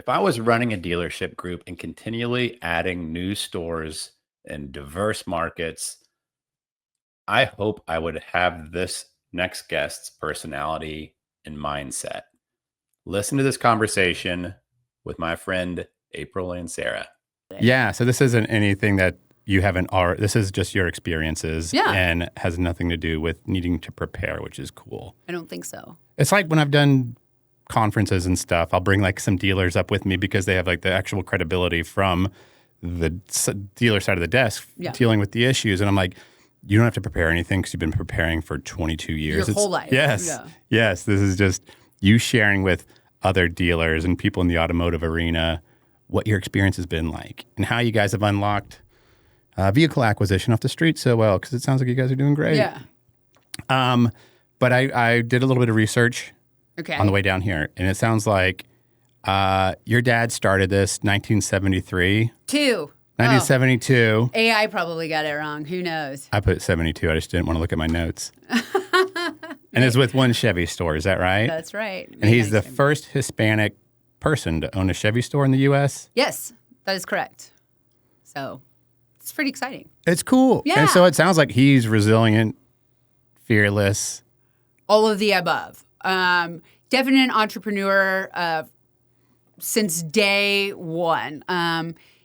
If I was running a dealership group and continually adding new stores in diverse markets, I hope I would have this next guest's personality and mindset. Listen to this conversation with my friend April Ancira. Yeah, so this isn't anything that you haven't already, this is just your experiences and has nothing to do with needing to prepare, which is cool. I don't think so. It's like when I've done conferences and stuff, I'll bring like some dealers up with me because they have like the actual credibility from the dealer side of the desk dealing with the issues. And I'm like, you don't have to prepare anything because you've been preparing for 22 years. Your whole life. Yes. Yeah. Yes. This is just you sharing with other dealers and people in the automotive arena what your experience has been like and how you guys have unlocked vehicle acquisition off the street so well, because it sounds like you guys are doing great. Yeah. But I did a little bit of research on the way down here, and it sounds like your dad started this 1973. 1972. AI probably got it wrong. Who knows? I put 72. I just didn't want to look at my notes. And it's with one Chevy store. Is that right? That's right. And he's the first Hispanic person to own a Chevy store in the U.S.? Yes, that is correct. So it's pretty exciting. It's cool. Yeah. And so it sounds like he's resilient, fearless. All of the above. Definite entrepreneur since day one.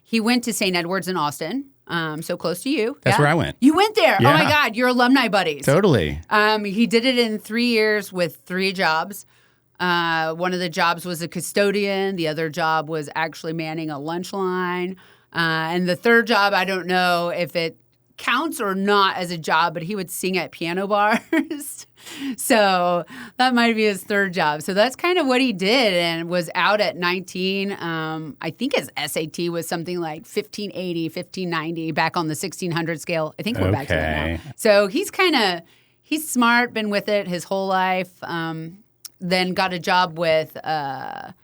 He went to St. Edward's in Austin, so close to you. That's where I went. You went there? Yeah. Oh, my God. You're alumni buddies. Totally. He did it in 3 years with 3 jobs. One of the jobs was a custodian. The other job was actually manning a lunch line. And the third job, I don't know if it counts or not as a job, but he would sing at piano bars. So that might be his third job. So that's kind of what he did and was out at 19. I think his SAT was something like 1580, 1590 back on the 1600 scale. I think we're back to that now. So he's smart, been with it his whole life. Then got a job with, I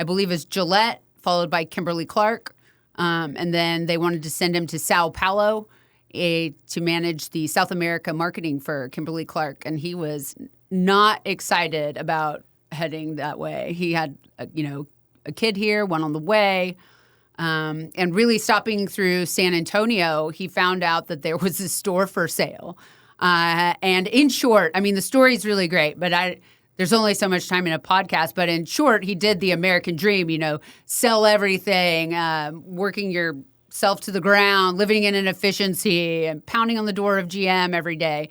believe it's Gillette, followed by Kimberly-Clark. And then they wanted to send him to Sao Paulo to manage the South America marketing for Kimberly-Clark. And he was not excited about heading that way. He had, a kid here, one on the way. And really stopping through San Antonio, he found out that there was a store for sale. And in short, I mean, the story's really great, but there's only so much time in a podcast, but in short, he did the American dream, sell everything, working yourself to the ground, living in inefficiency, and pounding on the door of GM every day.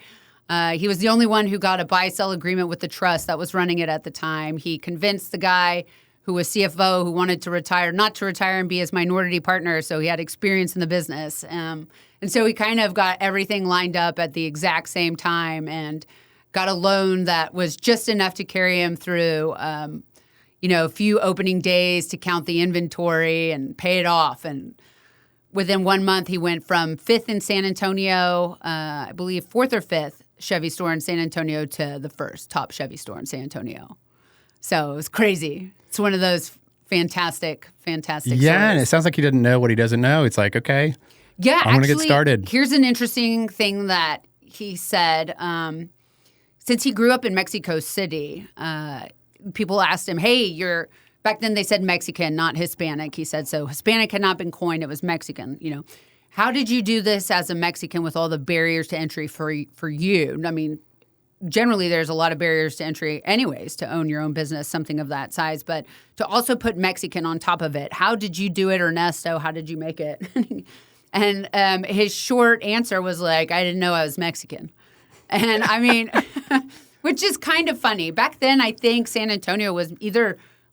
He was the only one who got a buy-sell agreement with the trust that was running it at the time. He convinced the guy who was CFO who wanted to retire, not to retire and be his minority partner, so he had experience in the business. And so he kind of got everything lined up at the exact same time and got a loan that was just enough to carry him through, a few opening days to count the inventory and pay it off. And within 1 month, he went from 5th in San Antonio, I believe 4th or 5th Chevy store in San Antonio to the first top Chevy store in San Antonio. So it was crazy. It's one of those fantastic stories. And it sounds like he didn't know what he doesn't know. It's like, okay, yeah, I'm going to get started. Here's an interesting thing that he said. Since he grew up in Mexico City, people asked him, hey, back then they said Mexican, not Hispanic. He said, so Hispanic had not been coined, it was Mexican. How did you do this as a Mexican with all the barriers to entry for you? I mean, generally there's a lot of barriers to entry anyways to own your own business, something of that size. But to also put Mexican on top of it, how did you do it, Ernesto? How did you make it? And his short answer was like, I didn't know I was Mexican. And I mean, which is kind of funny. Back then, I think San Antonio was it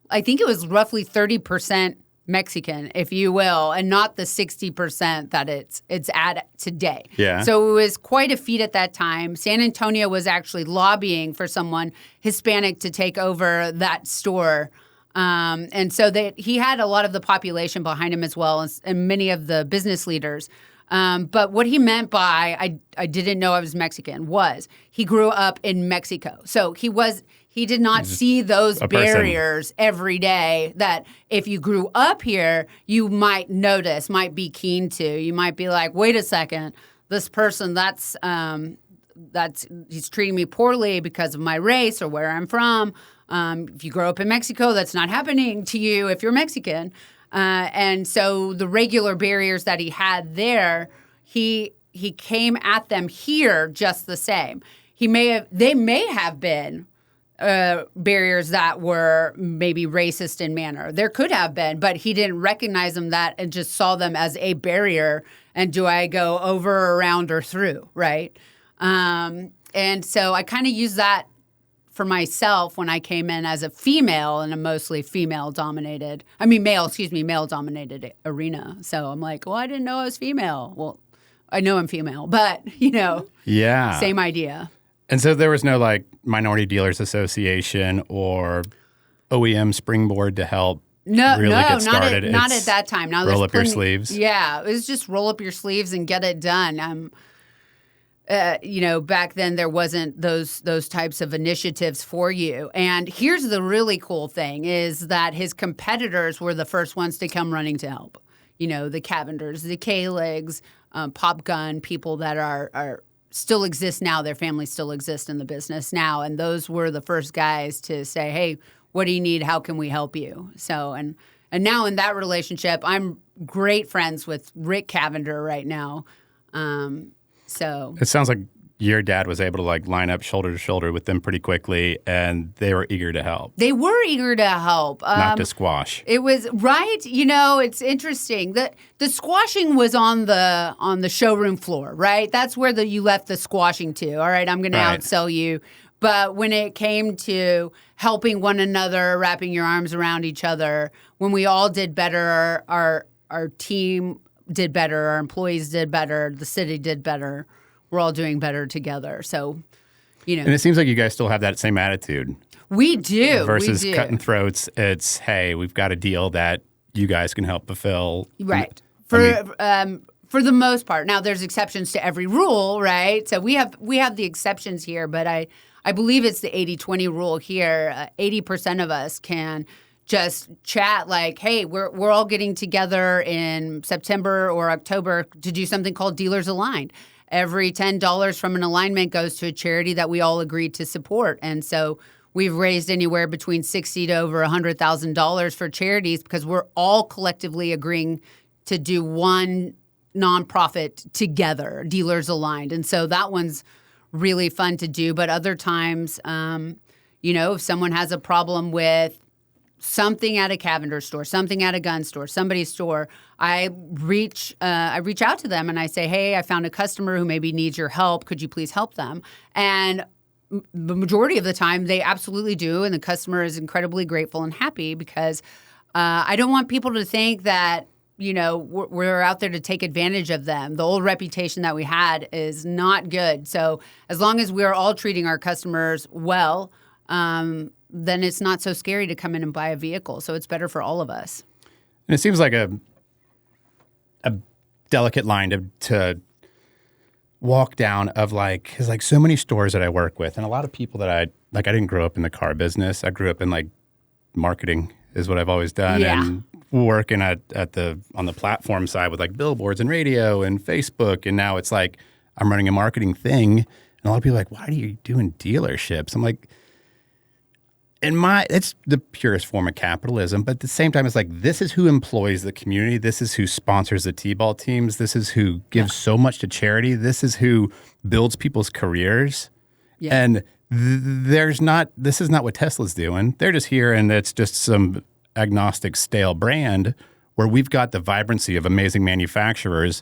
was roughly 30% Mexican, if you will, and not the 60% that it's at today. Yeah. So it was quite a feat at that time. San Antonio was actually lobbying for someone Hispanic to take over that store. And so he had a lot of the population behind him as well, and many of the business leaders. But what he meant by I didn't know I was Mexican was he grew up in Mexico. So he did not see those barriers every day that if you grew up here, you might notice, might be keen to. You might be like, wait a second, this person, that's he's treating me poorly because of my race or where I'm from. If you grow up in Mexico, that's not happening to you if you're Mexican. And so the regular barriers that he had there, he came at them here just the same. They may have been barriers that were maybe racist in manner. There could have been, but he didn't recognize them that and just saw them as a barrier. And do I go over, around, or through, right? And so I kind of use that for myself when I came in as a female in a mostly male-dominated arena. So I'm like, well, I didn't know I was female. Well, I know I'm female, but, Yeah. Same idea. And so there was no like Minority Dealers Association or OEM springboard to help really get started. Not at that time. Now roll up your sleeves. Yeah, it was just roll up your sleeves and get it done. Back then there wasn't those types of initiatives for you. And here's the really cool thing is that his competitors were the first ones to come running to help. The Cavenders, the K-Legs, Pop Gun, people that are still exist now. Their families still exist in the business now. And those were the first guys to say, hey, what do you need? How can we help you? So, and now in that relationship, I'm great friends with Rick Cavender right now. So it sounds like your dad was able to like line up shoulder to shoulder with them pretty quickly, and they were eager to help. They were eager to help. Not to squash. It was right. It's interesting that the squashing was on the showroom floor, right? That's where you left the squashing to. All right, I'm going to outsell you. But when it came to helping one another, wrapping your arms around each other, when we all did better, our team did better, our employees did better, the city did better. We're all doing better together. So, And it seems like you guys still have that same attitude. We do. Versus cutting throats, it's, hey, we've got a deal that you guys can help fulfill. Right. For the most part. Now, there's exceptions to every rule, right? So we have the exceptions here, but I believe it's the 80-20 rule here. 80% of us can just chat like, hey, we're all getting together in September or October to do something called Dealers Aligned. Every $10 from an alignment goes to a charity that we all agreed to support. And so we've raised anywhere between $60,000 to over $100,000 for charities because we're all collectively agreeing to do one nonprofit together, Dealers Aligned. And so that one's really fun to do. But other times, if someone has a problem with something at a Cavender store, something at a gun store, somebody's store, I reach out to them and I say, hey, I found a customer who maybe needs your help. Could you please help them? And the majority of the time they absolutely do. And the customer is incredibly grateful and happy because I don't want people to think that, we're out there to take advantage of them. The old reputation that we had is not good. So as long as we're all treating our customers well, then it's not so scary to come in and buy a vehicle. So it's better for all of us. And it seems like a delicate line to walk down of because like so many stores that I work with and a lot of people that I didn't grow up in the car business. I grew up in like marketing is what I've always done. Yeah. And working on the platform side with like billboards and radio and Facebook. And now it's like I'm running a marketing thing. And a lot of people are like, why are you doing dealerships? I'm like, it's the purest form of capitalism, but at the same time, it's like, this is who employs the community. This is who sponsors the T-ball teams. This is who gives so much to charity. This is who builds people's careers. Yeah. And this is not what Tesla's doing. They're just here and it's just some agnostic stale brand where we've got the vibrancy of amazing manufacturers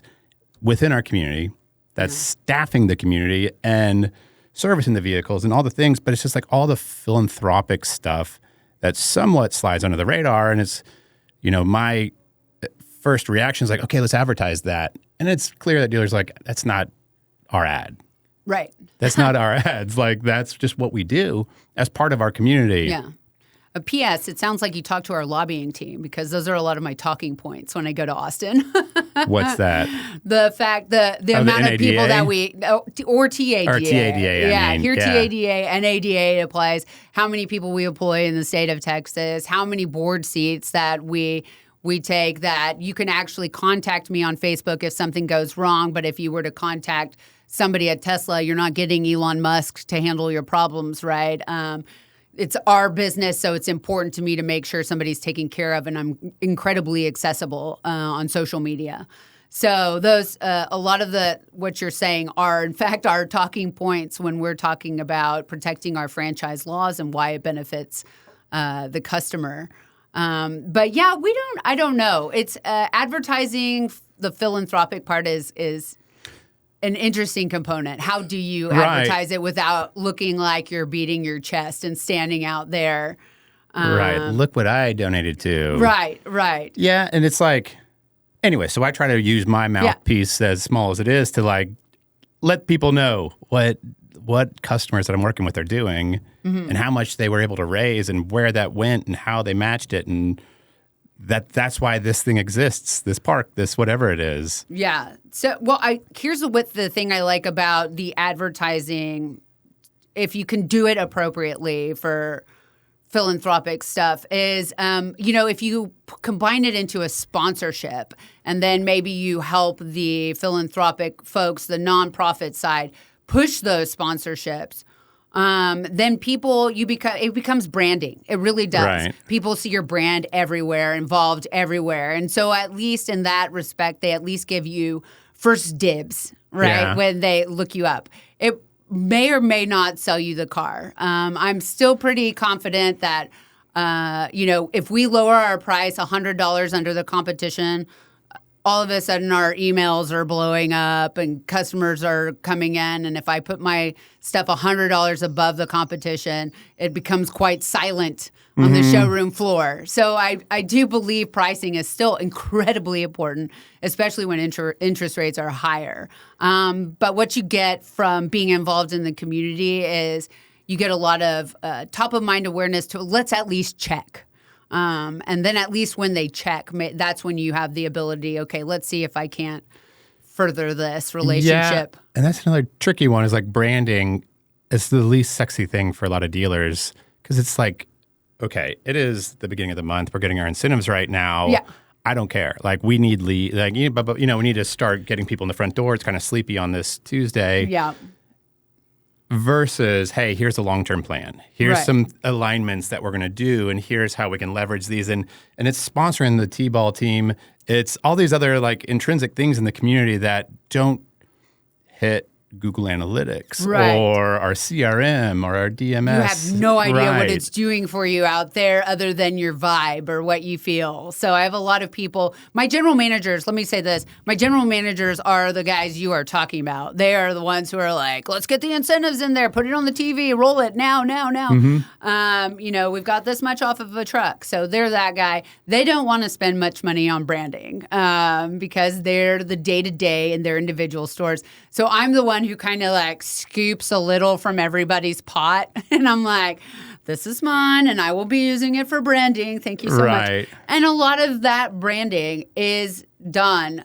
within our community that's staffing the community and servicing the vehicles and all the things, but it's just like all the philanthropic stuff that somewhat slides under the radar. And it's, my first reaction is like, okay, let's advertise that. And it's clear that dealers are like, that's not our ad. Right. That's not our ads. Like, that's just what we do as part of our community. Yeah. A PS, it sounds like you talked to our lobbying team because those are a lot of my talking points when I go to Austin. What's that? The fact, the amount of people that or TADA. Or TADA, TADA, NADA applies. How many people we employ in the state of Texas, how many board seats that we take that you can actually contact me on Facebook if something goes wrong. But if you were to contact somebody at Tesla. You're not getting Elon Musk to handle your problems, right? It's our business, so it's important to me to make sure somebody's taken care of, and I'm incredibly accessible on social media. So those, a lot of what you're saying are, in fact, our talking points when we're talking about protecting our franchise laws and why it benefits the customer. But yeah, I don't know. It's advertising. The philanthropic part is an interesting component. How do you advertise it without looking like you're beating your chest and standing out there? Right. Look what I donated to. Right. Yeah. And it's like, anyway, so I try to use my mouthpiece, as small as it is, to like let people know what customers that I'm working with are doing and how much they were able to raise and where that went and how they matched it. And that's why this thing exists, this park, this whatever it is. Yeah. So, here's the thing I like about the advertising, if you can do it appropriately for philanthropic stuff, is, if you combine it into a sponsorship and then maybe you help the philanthropic folks, the nonprofit side, push those sponsorships. Then it becomes branding. It really does. Right. People see your brand everywhere, involved everywhere. And so at least in that respect, they at least give you first dibs, right? When they look you up. It may or may not sell you the car. I'm still pretty confident that, if we lower our price $100 under the competition, all of a sudden our emails are blowing up and customers are coming in. And if I put my stuff $100 above the competition, it becomes quite silent on the showroom floor. So I do believe pricing is still incredibly important, especially when interest rates are higher. But what you get from being involved in the community is you get a lot of top-of-mind awareness to let's at least check. And then at least when they check, that's when you have the ability, okay, let's see if I can't further this relationship. Yeah. And that's another tricky one is like branding is the least sexy thing for a lot of dealers because it's like, okay, it is the beginning of the month. We're getting our incentives right now. Yeah. I don't care. Like we need we need to start getting people in the front door. It's kind of sleepy on this Tuesday. Yeah. Versus, hey, here's a long-term plan. Here's some alignments that we're going to do, and here's how we can leverage these. And it's sponsoring the T-ball team. It's all these other like intrinsic things in the community that don't hit Google Analytics or our CRM or our DMS. You have no idea what it's doing for you out there other than your vibe or what you feel. So I have a lot of people. My general managers, let me say this. My general managers are the guys you are talking about. They are the ones who are like, let's get the incentives in there. Put it on the TV. Roll it now. We've got this much off of a truck. So they're that guy. They don't want to spend much money on branding because they're the day-to-day in their individual stores. So I'm the one who kind of like scoops a little from everybody's pot. And I'm like, this is mine and I will be using it for branding. Thank you so much. And a lot of that branding is done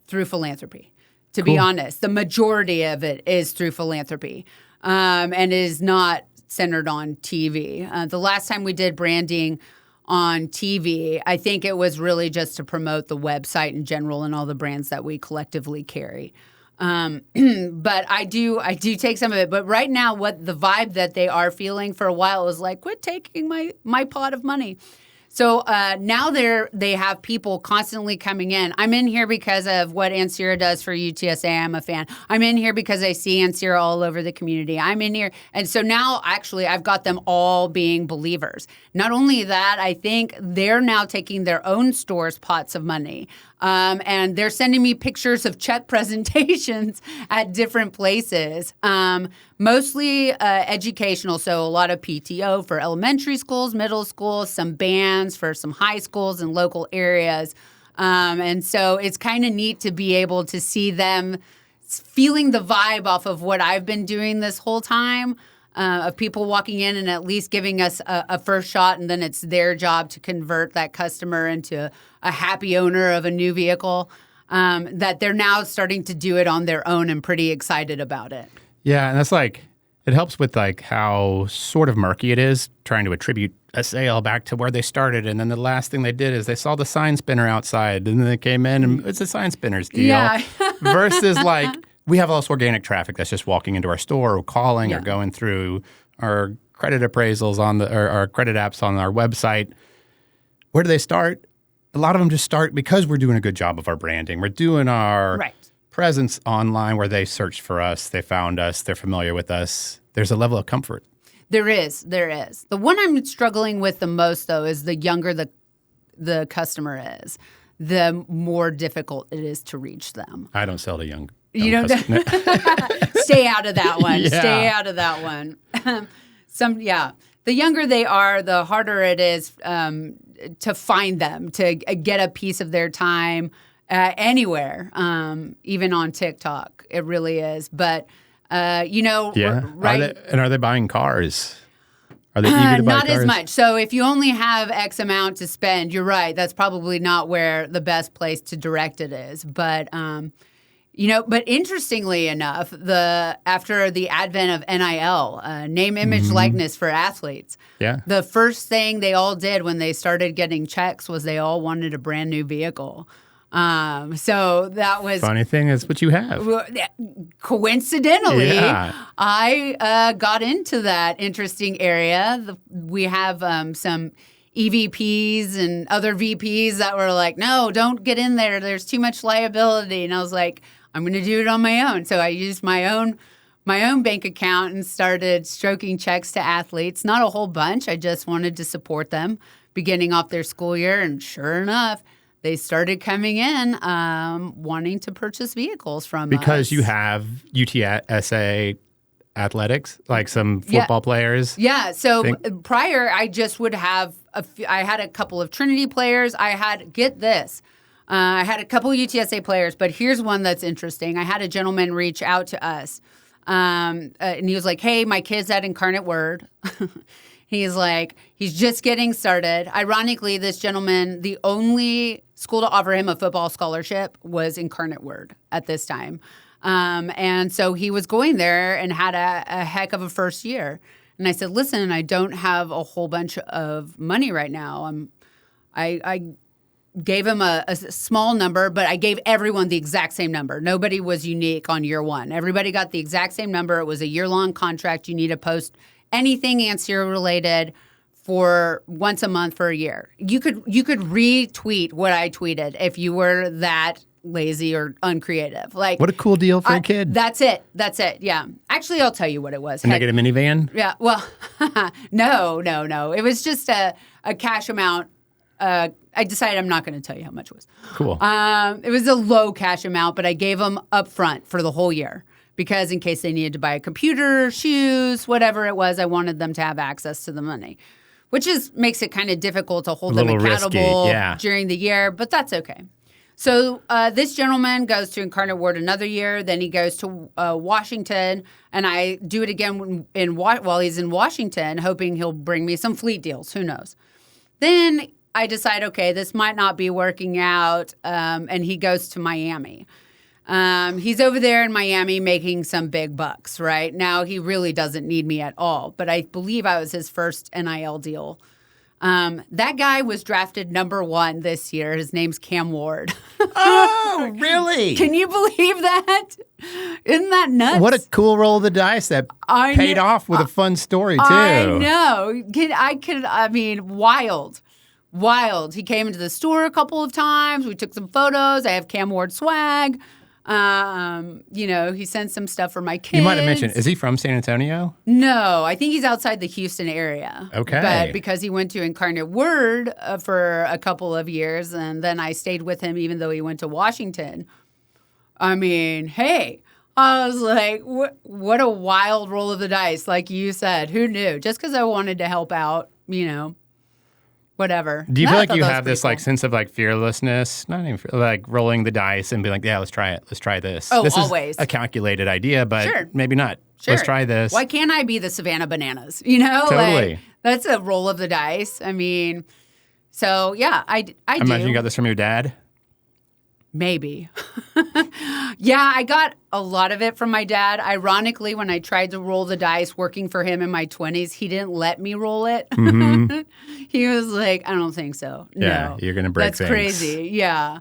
through philanthropy, to be honest. The majority of it is through philanthropy and is not centered on TV. The last time we did branding on TV, I think it was really just to promote the website in general and all the brands that we collectively carry. But I do take some of it. But right now, what the vibe that they are feeling for a while was like, quit taking my pot of money. So now they have people constantly coming in. I'm in here because of what Ancira does for UTSA. I'm a fan. I'm in here because I see Ancira all over the community. I'm in here. And so now, actually, I've got them all being believers. Not only that, I think they're now taking their own stores' pots of money. And they're sending me pictures of check presentations at different places, mostly educational. So a lot of PTO for elementary schools, middle schools, some bands for some high schools in local areas. And so it's kind of neat to be able to see them feeling the vibe off of what I've been doing this whole time. Of people walking in and at least giving us a first shot, and then it's their job to convert that customer into a happy owner of a new vehicle, that they're now starting to do it on their own and pretty excited about it. Yeah, and that's like, it helps with like how sort of murky it is trying to attribute a sale back to where they started. And then the last thing they did is they saw the sign spinner outside and then they came in and it's a sign spinner's deal. Yeah. Versus like, we have all this organic traffic that's just walking into our store or calling or going through our credit appraisals on or our credit apps on our website. Where do they start? A lot of them just start because we're doing a good job of our branding. We're doing our presence online where they searched for us, they found us, they're familiar with us. There's a level of comfort. There is. The one I'm struggling with the most, though, is the younger the customer is, the more difficult it is to reach them. I don't sell to young you don't stay out of that one. Yeah. Stay out of that one. The younger they are, the harder it is to find them, to get a piece of their time anywhere, even on TikTok. It really is. But right. Are they buying cars? Are they eager to buy not cars? as much. So if you only have X amount to spend, you're right. That's probably not where the best place to direct it is. But but interestingly enough, after the advent of NIL, name, image, likeness for athletes, the first thing they all did when they started getting checks was they all wanted a brand new vehicle. So that was funny thing is what you have. Coincidentally, I got into that interesting area. We have some EVPs and other VPs that were like, no, don't get in there. There's too much liability. And I was like, I'm going to do it on my own. So I used my own bank account and started stroking checks to athletes. Not a whole bunch. I just wanted to support them beginning off their school year. And sure enough, they started coming in wanting to purchase vehicles from us. Because you have UTSA athletics, like some football players? Yeah. So prior, I just would have I had a couple of Trinity players. I had a couple of UTSA players, but here's one that's interesting. I had a gentleman reach out to us, and he was like, hey, my kid's at Incarnate Word. He's like, he's just getting started. Ironically, this gentleman, the only school to offer him a football scholarship was Incarnate Word at this time. And so he was going there and had a heck of a first year. And I said, listen, I don't have a whole bunch of money right now. I gave him a small number, but I gave everyone the exact same number. Nobody was unique on year one. Everybody got the exact same number. It was a year-long contract. You need to post anything Ancira related for once a month for a year. You could retweet what I tweeted if you were that lazy or uncreative. Like, what a cool deal for a kid. That's it. Yeah. Actually, I'll tell you what it was. Can I get a minivan? Yeah. Well, no. It was just a cash amount. I decided I'm not going to tell you how much it was. Cool. It was a low cash amount, but I gave them up front for the whole year because in case they needed to buy a computer, shoes, whatever it was, I wanted them to have access to the money, which makes it kind of difficult to hold them accountable during the year, but that's okay. So this gentleman goes to Incarnate Word another year. Then he goes to Washington, and I do it again while he's in Washington, hoping he'll bring me some fleet deals. Who knows? Then I decide, okay, this might not be working out, and he goes to Miami. He's over there in Miami making some big bucks, right? Now he really doesn't need me at all, but I believe I was his first NIL deal. That guy was drafted number 1 this year. His name's Cam Ward. Oh, really? Can you believe that? Isn't that nuts? What a cool roll of the dice that paid off with a fun story, too. I know. Wild. He came into the store a couple of times. We took some photos. I have Cam Ward swag. He sent some stuff for my kids. You might have mentioned, is he from San Antonio? No, I think he's outside the Houston area. Okay. But because he went to Incarnate Word for a couple of years, and then I stayed with him even though he went to Washington. I mean, hey, I was like, what a wild roll of the dice. Like you said, who knew? Just because I wanted to help out, whatever. Do you feel like you have this sense of fearlessness, not even rolling the dice and be like, yeah, let's try it. Let's try this. Oh, this always. Is a calculated idea, but maybe not. Sure. Let's try this. Why can't I be the Savannah Bananas? Totally. That's a roll of the dice. I mean, so yeah, I do. Imagine you got this from your dad. Maybe. Yeah, I got a lot of it from my dad. Ironically, when I tried to roll the dice working for him in my 20s, he didn't let me roll it. Mm-hmm. He was like, I don't think so. Yeah, no, you're going to break that's things. Crazy. Yeah.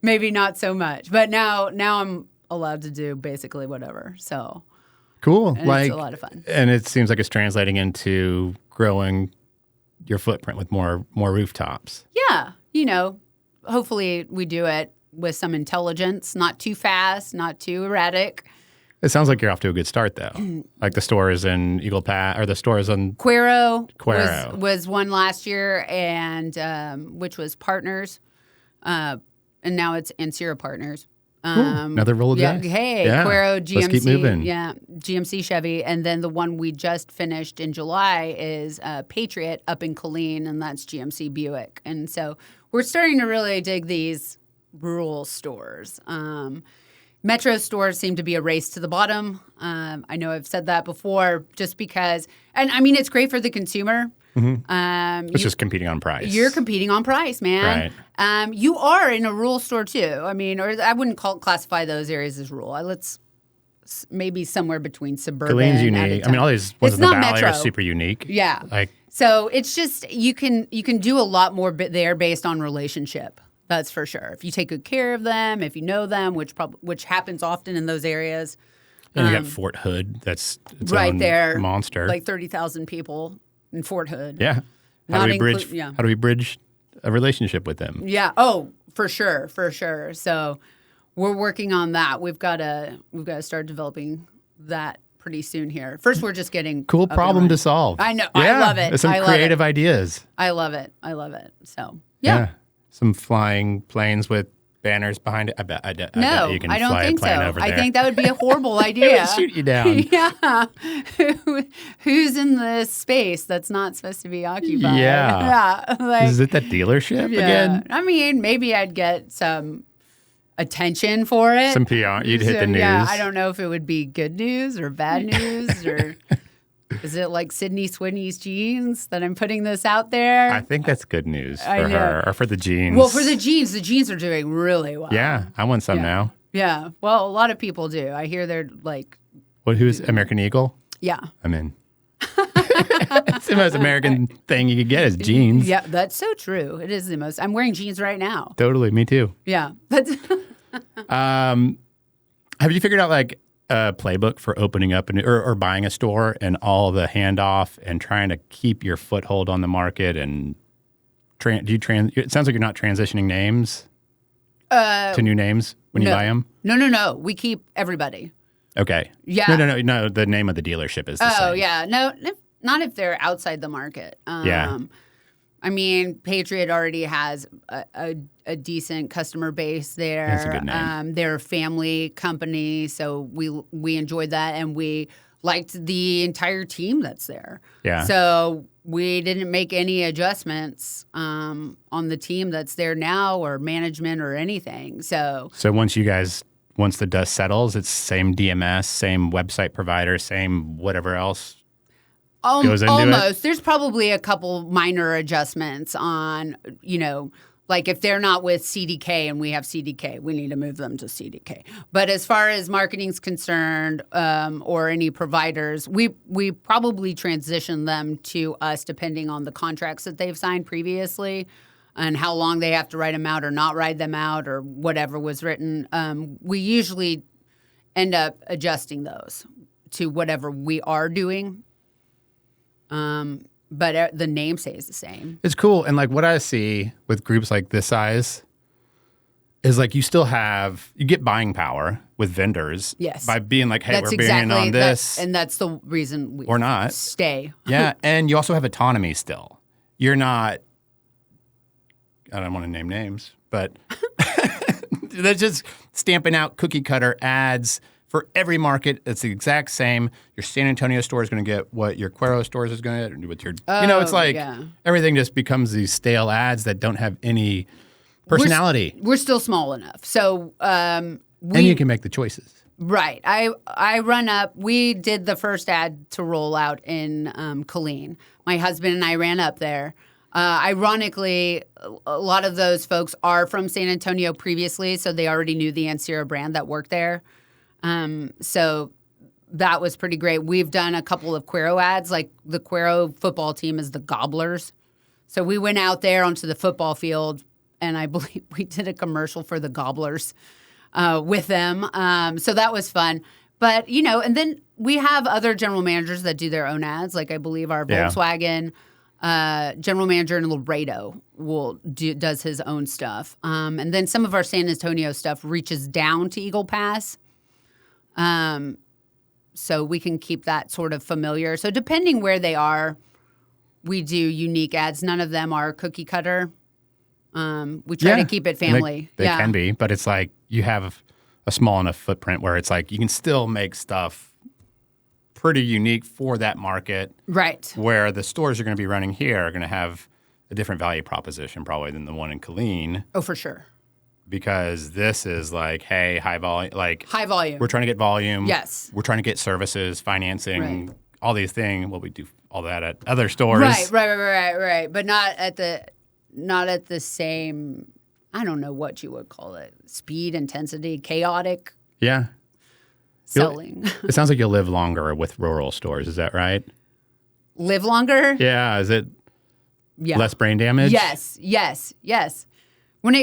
Maybe not so much. But now allowed to do basically whatever. So Cool. and it's a lot of fun. And it seems like it's translating into growing your footprint with more rooftops. Yeah. Hopefully we do it with some intelligence, not too fast, not too erratic. It sounds like you're off to a good start, though. Like the stores in Eagle Pass, or the stores on Cuero Cuero. was one last year, and which was Partners, and now it's Ancira Partners. Another Rolodex. Yeah, hey, Yeah. Cuero, GMC. Let's keep moving. Yeah, GMC Chevy. And then the one we just finished in July is Patriot up in Killeen, and that's GMC Buick. And so we're starting to really dig these rural stores. Metro stores seem to be a race to the bottom. I know I've said that before just because, and I mean, it's great for the consumer. It's just competing on price. You're competing on price, man. Right. You are in a rural store too. I mean, or I wouldn't classify those areas as rural. Let's maybe somewhere between suburban. Kileen's and unique. I mean, all these ones It's in the not valley are metro. super unique. Yeah. So it's just you can do a lot more there based on relationship. That's for sure. If you take good care of them, if you know them, which happens often in those areas. And you got Fort Hood. That's its Right own there, monster. like 30,000 people in Fort Hood. Yeah. How Not do we bridge? inclu- yeah. How do we bridge a relationship with them? Yeah. Oh, for sure. So we're working on that. We've got to start developing that pretty soon here. First, we're just getting Cool up and problem to running. solve. I know. Yeah, I love it. Some I love creative it. ideas. I love it. So yeah. Some flying planes with banners behind it. I bet No, you can I don't fly think a plane so. over I there. think that would be a horrible idea. Shoot you down. Yeah. Who's in the space that's not supposed to be occupied? Yeah. Yeah. Like, Is it that dealership again? I mean, maybe I'd get some attention for it. Some PR. You'd hit the news. Yeah, I don't know if it would be good news or bad news or is it like Sydney Sweeney's jeans that I'm putting this out there? I think that's good news I for know. her or for the jeans. Well, for the jeans are doing really well. Yeah, I want some Yeah. now. Yeah. Well, a lot of people do. I hear they're like, Who's American Eagle? yeah. I'm in. It's the most American thing you could get is jeans. Yeah, that's so true. It is the most. I'm wearing jeans right now. Totally, me too. Yeah. That's Have you figured out like a playbook for opening up or buying a store and all the handoff and trying to keep your foothold on the market and it sounds like you're not transitioning names to new names when you buy them? No. We keep everybody. Okay. Yeah. No. The name of the dealership is the same. Oh, yeah. No, not if they're outside the market. Yeah. I mean, Patriot already has a decent customer base there. That's a good name. They're a family company, so we enjoyed that, and we liked the entire team that's there. Yeah. So we didn't make any adjustments on the team that's there now or management or anything. So once the dust settles, it's same DMS, same website provider, same whatever else goes into almost. it? There's probably a couple minor adjustments on, like if they're not with CDK and we have CDK, we need to move them to CDK. But as far as marketing's concerned, or any providers, we probably transition them to us depending on the contracts that they've signed previously and how long they have to write them out or not write them out or whatever was written. We usually end up adjusting those to whatever we are doing. But the name stays the same. It's cool. And like what I see with groups like this size is like you get buying power with vendors. Yes. By being like, hey, That's we're being in on this. and that's the reason we Or not. stay. Yeah. And you also have autonomy still. You're not, I don't want to name names, but they're just stamping out cookie cutter ads for every market. It's the exact same. Your San Antonio store is going to get what your Cuero stores is going to get. With your, it's like everything just becomes these stale ads that don't have any personality. We're still small enough. So and you can make the choices. Right. I run up. We did the first ad to roll out in Killeen. My husband and I ran up there. Ironically, a lot of those folks are from San Antonio previously, so they already knew the Ancira brand that worked there. So that was pretty great. We've done a couple of Cuero ads, like the Cuero football team is the Gobblers. So we went out there onto the football field, and I believe we did a commercial for the Gobblers. with them. So that was fun. But, and then we have other general managers that do their own ads. Like I believe our Volkswagen general manager in Laredo does his own stuff. And then some of our San Antonio stuff reaches down to Eagle Pass. So we can keep that sort of familiar. So depending where they are, we do unique ads. None of them are cookie cutter. We try to keep it family. They can be, but it's like you have a small enough footprint where it's like you can still make stuff pretty unique for that market. Right. Where the stores you're going to be running here are going to have a different value proposition probably than the one in Killeen. Oh, for sure. Because this is like, hey, high volume. High volume. We're trying to get volume. Yes. We're trying to get services, financing, right. all these things. Well, we do all that at other stores. Right. But not at the same, I don't know what you would call it, speed, intensity, chaotic selling. It sounds like you'll live longer with rural stores. Is that right? Live longer? Yeah. Is it less brain damage? Yes. When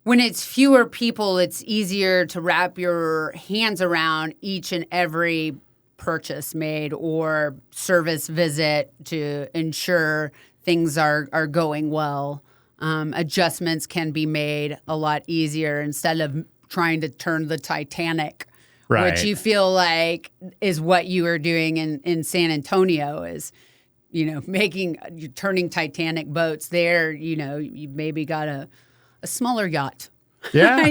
when it's fewer people, it's easier to wrap your hands around each and every purchase made or service visit to ensure things are going well. Adjustments can be made a lot easier instead of trying to turn the Titanic, right. which you feel like is what you were doing in San Antonio is, you're turning Titanic boats there, you maybe got a smaller yacht. Yeah.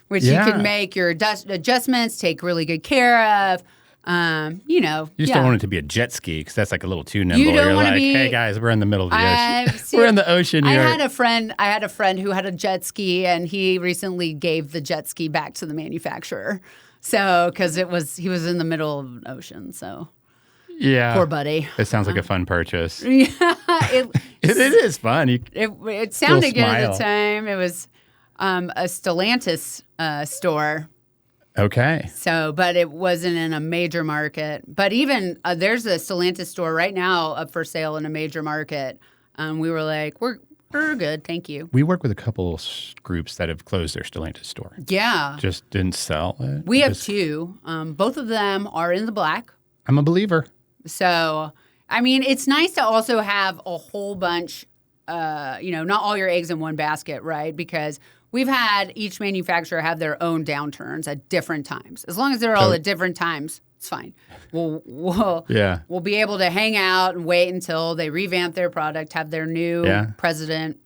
Which you can make your adjustments, take really good care of. You just don't want it to be a jet ski because that's like a little too nimble. You're like, hey guys, we're in the middle of the ocean. We're in the ocean here. I had a friend who had a jet ski, and he recently gave the jet ski back to the manufacturer. So because he was in the middle of an ocean. So yeah, poor buddy. It sounds like a fun purchase. Yeah, it is fun. It sounded good at the time. It was a Stellantis store. Okay. So, but it wasn't in a major market. But even there's a Stellantis store right now up for sale in a major market. We were like, we're good, thank you. We work with a couple groups that have closed their Stellantis store. Yeah. Just didn't sell it. We have two. Both of them are in the black. I'm a believer. So, it's nice to also have a whole bunch, not all your eggs in one basket, right? Because we've had each manufacturer have their own downturns at different times. As long as they're all at different times, it's fine. We'll be able to hang out and wait until they revamp their product, have their new president.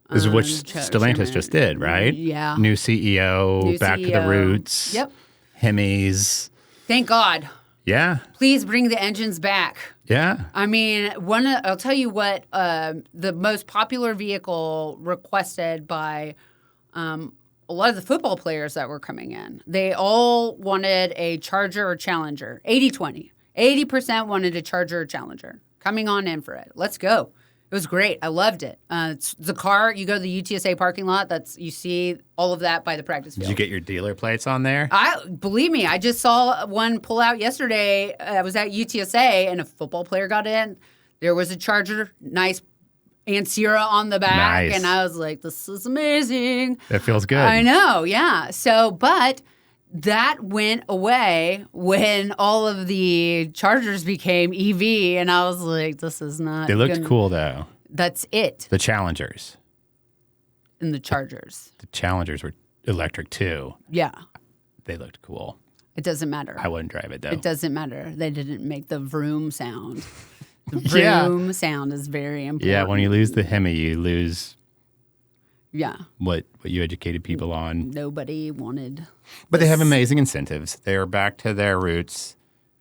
This is what Stellantis just did, right? Yeah. New CEO, back to the roots. Yep. Hemis. Thank God. Yeah. Please bring the engines back. Yeah. I'll tell you what, the most popular vehicle requested by a lot of the football players that were coming in, they all wanted a Charger or Challenger, 80-20. 80% wanted a Charger or Challenger. Coming on in for it. Let's go. It was great. I loved it. It's the car, you go to the UTSA parking lot, you see all of that by the practice field. Did you get your dealer plates on there? Believe me, I just saw one pull out yesterday. I was at UTSA and a football player got in. There was a Charger, nice Ancira on the back. Nice. And I was like, this is amazing. That feels good. I know, yeah. So, but that went away when all of the Chargers became EV, and I was like, this is not They looked cool, though. That's it. The Challengers. And the Chargers. The Challengers were electric, too. Yeah. They looked cool. It doesn't matter. I wouldn't drive it, though. It doesn't matter. They didn't make the vroom sound. The vroom sound is very important. Yeah, when you lose the Hemi, you lose what you educated people on. Nobody wanted. But they have amazing incentives. They are back to their roots.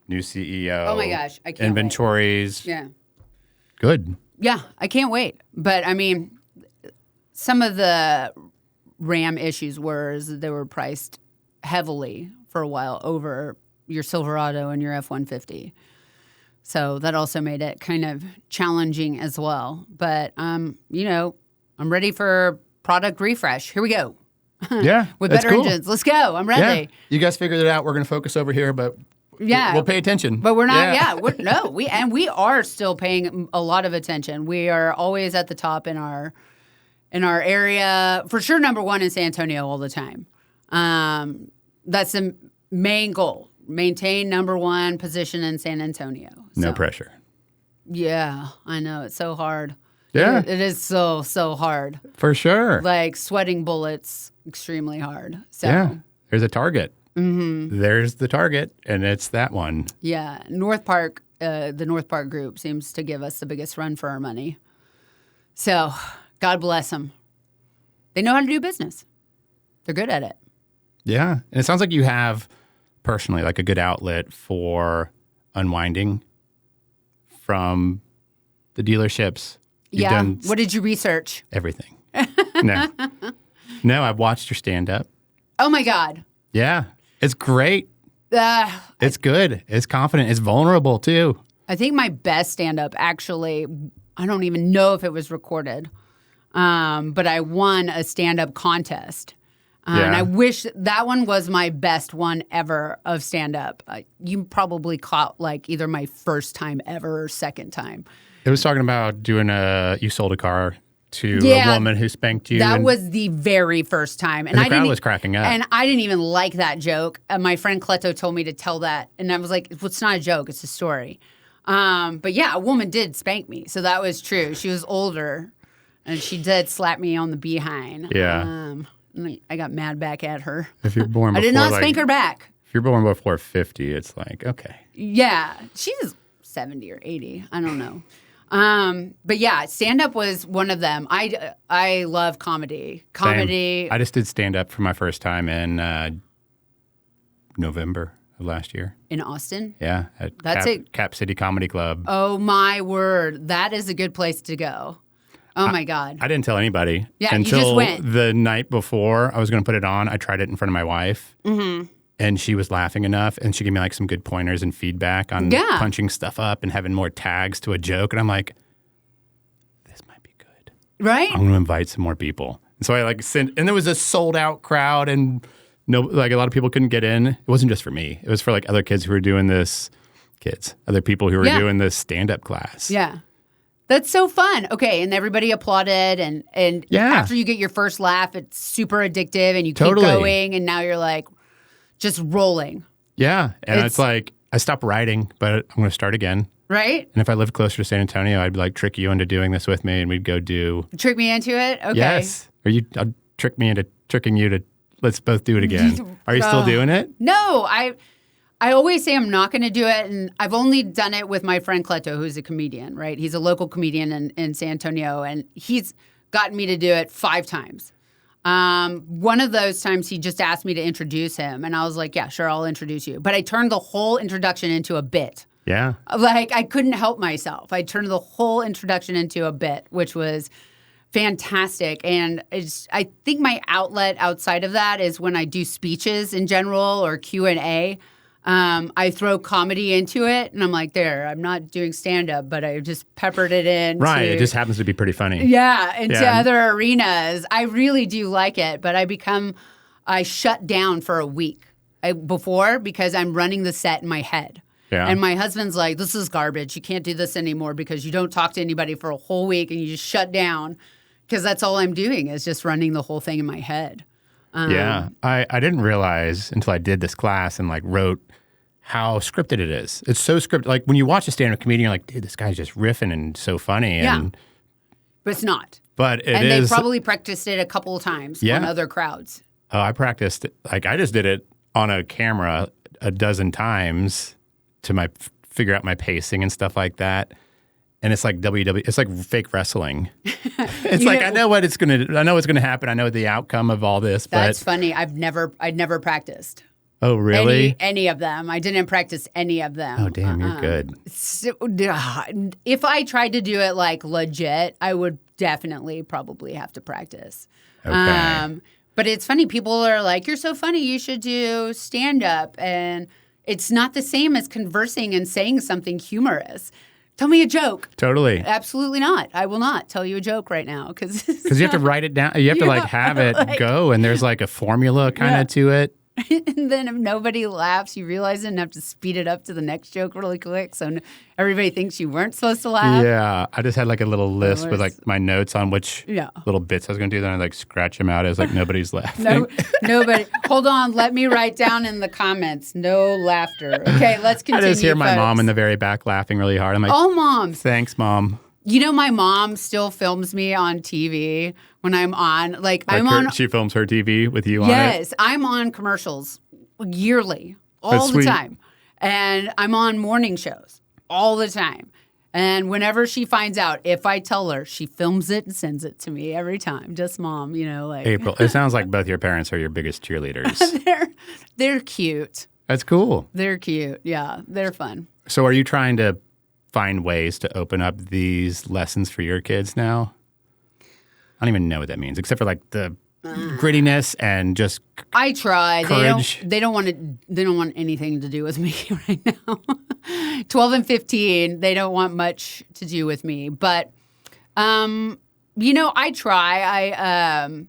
New CEO. Oh my gosh, I can't inventories. wait. Yeah. Good. Yeah, I can't wait. But some of the RAM issues were they were priced heavily for a while over your Silverado and your F-150. So that also made it kind of challenging as well. But, I'm ready for product refresh. Here we go. Yeah. With better engines. Let's go. I'm ready. Yeah. You guys figured it out. We're going to focus over here, but we'll pay attention. But we're not, we are still paying a lot of attention. We are always at the top in our in our area. For sure, number one in San Antonio all the time. That's the main goal. Maintain number one position in San Antonio. No pressure. Yeah, I know. It's so hard. Yeah. It is so hard. For sure. Like sweating bullets, extremely hard. So, yeah. There's a target. Mm-hmm. There's the target, and it's that one. Yeah. North Park, the North Park group seems to give us the biggest run for our money. So, God bless them. They know how to do business. They're good at it. Yeah. And it sounds like you have, personally, like a good outlet for unwinding from the dealerships. You've done What did you research? everything. No, I've watched your stand-up. Oh, my God. Yeah. It's great. It's good. It's confident. It's vulnerable, too. I think my best stand-up, actually, I don't even know if it was recorded, but I won a stand-up contest. And I wish that one was my best one ever of stand-up. You probably caught like either my first time ever or second time. It was talking about doing you sold a car to a woman who spanked you. That was the very first time. And the crowd was cracking up. And I didn't even like that joke. My friend Cleto told me to tell that. And I was like, well, it's not a joke. It's a story. But yeah, a woman did spank me. So that was true. She was older. And she did slap me on the behind. Yeah. I got mad back at her. If you're born before, I did not spank her back. If you're born before 50, it's like, okay. Yeah. She's 70 or 80. I don't know. But yeah, stand-up was one of them. I love comedy. Same. I just did stand-up for my first time in November of last year. In Austin? Yeah. At Cap City Comedy Club. Oh, my word. That is a good place to go. Oh, my God. I didn't tell anybody. Yeah, until you just went. The night before I was going to put it on. I tried it in front of my wife. Mm-hmm. And she was laughing enough, and she gave me like some good pointers and feedback on punching stuff up and having more tags to a joke. And I'm like, this might be good. Right? I'm going to invite some more people. And so I like sent, and there was a sold out crowd, and a lot of people couldn't get in. It wasn't just for me. It was for like other kids who were doing this, other people who were doing this stand-up class. Yeah. That's so fun. Okay, and everybody applauded, and after you get your first laugh, it's super addictive, and you keep going, and now you're like just rolling. Yeah, and it's like I stopped writing, but I'm going to start again. Right? And if I lived closer to San Antonio, I'd like trick you into doing this with me, and we'd go do. Trick me into it? Okay. Yes. I'll trick me into tricking you to let's both do it again. Are you still doing it? No, I always say I'm not going to do it, and I've only done it with my friend Cleto, who's a comedian, right? He's a local comedian in San Antonio, and he's gotten me to do it 5 times. One of those times he just asked me to introduce him, and I was like, yeah, sure, I'll introduce you. But I turned the whole introduction into a bit. Yeah. Like, I couldn't help myself. I turned the whole introduction into a bit, which was fantastic. And I think my outlet outside of that is when I do speeches in general or Q&A. I throw comedy into it, and I'm like, I'm not doing stand-up, but I just peppered it in. Right, it just happens to be pretty funny. Yeah, into other arenas. I really do like it, but I shut down for a week before because I'm running the set in my head. Yeah. And my husband's like, this is garbage. You can't do this anymore because you don't talk to anybody for a whole week, and you just shut down because that's all I'm doing is just running the whole thing in my head. Yeah, I didn't realize until I did this class and like wrote how scripted it is. It's so scripted. Like when you watch a stand-up comedian, you're like, dude, this guy's just riffing and so funny. And, but it's not. But it is. And they probably practiced it a couple of times on other crowds. Oh, I practiced. Like I just did it on a camera a dozen times to figure out my pacing and stuff like that. And it's like it's like fake wrestling. It's like I know what's gonna happen. I know the outcome of all this. That's funny. I'd never practiced. Oh, really? Any of them. I didn't practice any of them. Oh, damn, you're good. So, if I tried to do it like legit, I would definitely probably have to practice. Okay. But it's funny. People are like, you're so funny. You should do stand-up. And it's not the same as conversing and saying something humorous. Tell me a joke. Totally. Absolutely not. I will not tell you a joke right now because you have to write it down. You have to like have it go, and there's like a formula kind of to it. And then if nobody laughs, you realize it and have to speed it up to the next joke really quick. So everybody thinks you weren't supposed to laugh. Yeah. I just had like a little list with like my notes on which little bits I was going to do. Then I like scratch them out as like nobody's laughing. Nobody. Hold on. Let me write down in the comments. No laughter. Okay, let's continue. I just hear my folks. mom in the very back laughing really hard. I'm like, all moms. Thanks, Mom. You know, my mom still films me on TV when I'm on. I'm on. She films her TV with you on it? Yes, I'm on commercials yearly, all the time. And I'm on morning shows all the time. And whenever she finds out, if I tell her, she films it and sends it to me every time. Just Mom, April, it sounds like both your parents are your biggest cheerleaders. They're cute. That's cool. They're cute. Yeah, they're fun. So are you trying to find ways to open up these lessons for your kids now? I don't even know what that means, except for like the grittiness and just I try. Courage. They don't want anything to do with me right now. 12 and 15, they don't want much to do with me. But I try. I